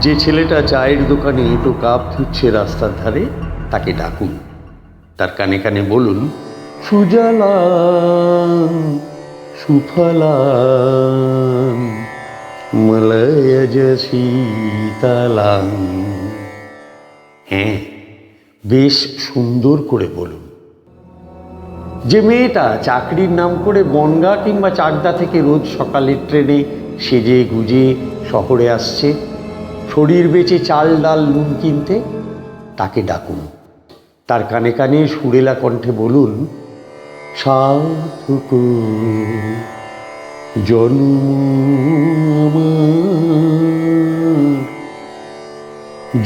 যে ছেলেটা চায়ের দোকানে এঁটো কাপ ধুচ্ছে রাস্তার ধারে, তাকে ডাকুন। তার কানে কানে বলুন, সুজলাং সুফলাং মলয়জ শীতলাং। হ্যাঁ, বেশ সুন্দর করে বলুন। যে মেয়েটা চাকরির নাম করে বনগাঁ কিংবা চাকদা থেকে রোজ সকালের ট্রেনে সেজে গুজে শহরে আসছে শরীর বেচে চাল ডাল নুন কিনতে, তাকে ডাকুন। তার কানে কানে সুরেলা কণ্ঠে বলুন, সাধুক জন্ম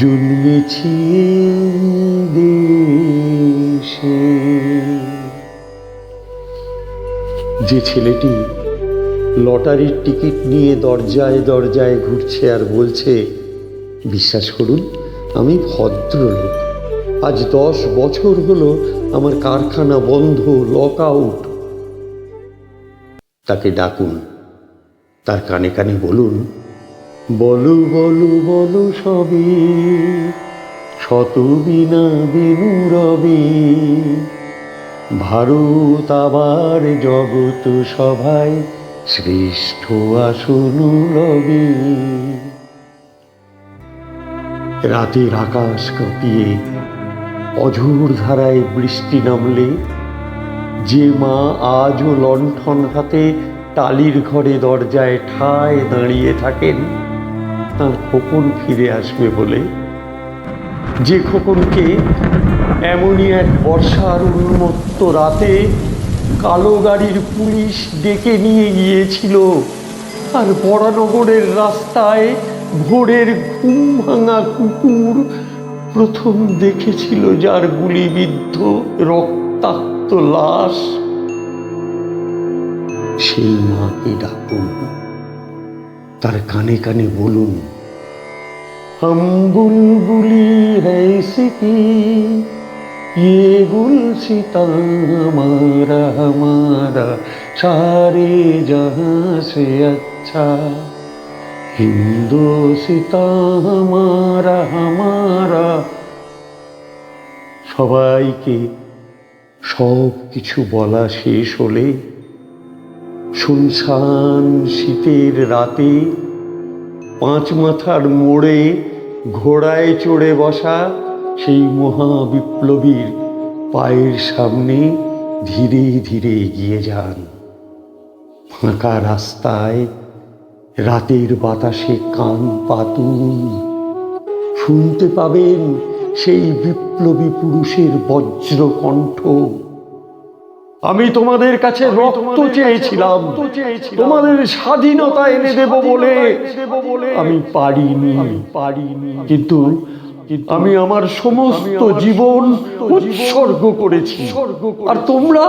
জন্মেছি দেশে। যে ছেলেটি লটারির টিকিট নিয়ে দরজায় দরজায় ঘুরছে আর বলছে, বিশ্বাস করুন আমি ভদ্রলোক, আজ 10 বছর হলো আমার কারখানা বন্ধ, লক আউট, তাকে ডাকুন। তার কানে কানে বলুন, বলো বলো বলো সবে, শত বিনা বিনু রবে, ভারত আবার জগৎ সভায় শ্রেষ্ঠ আসন লবে। রাতের আকাশ কাঁপিয়ে অঝোর ধারায় বৃষ্টি নামলে যে মা আজও লণ্ঠন হাতে টালির ঘরে দরজায় ঠায় দাঁড়িয়ে থাকেন তার খোকন ফিরে আসবে বলে, যে খোকনকে এমনই এক বর্ষার উন্মত্ত রাতে কালো গাড়ির পুলিশ ডেকে নিয়ে গিয়েছিল আর বরানগরের রাস্তায় ভোরের ঘুম ভাঙা কুকুর প্রথম দেখেছিল যার গুলিবিদ্ধ রক্তাক্ত লাশ, সেই মাকে ডাকুন। তার কানে কানে বলুন, हम बुलबुली है इसकी, ये गुलसिता हमारा हमारा सारे जहां से अच्छा, हिंदोसिता हमारा हमारा। সবাইকে সব কিছু বলা শেষ হলে শুনশান শীতের রাতে 5 মাথার মোড়ে ঘোড়ায় চড়ে বসা সেই মহাবিপ্লবীর পায়ের সামনে ধীরে ধীরে এগিয়ে যান। ফাঁকা রাস্তায় রাতের বাতাসে কান পাতুন, শুনতে পাবেন সেই বিপ্লবী পুরুষের বজ্র কণ্ঠ, আমি তোমাদের কাছে রক্ত চেয়েছিলাম, তোমাদের স্বাধীনতা এনে দেব বলে আমি পারিনি, কিন্তু আমি আমার সমস্ত জীবন উৎসর্গ করেছি। আর তোমরা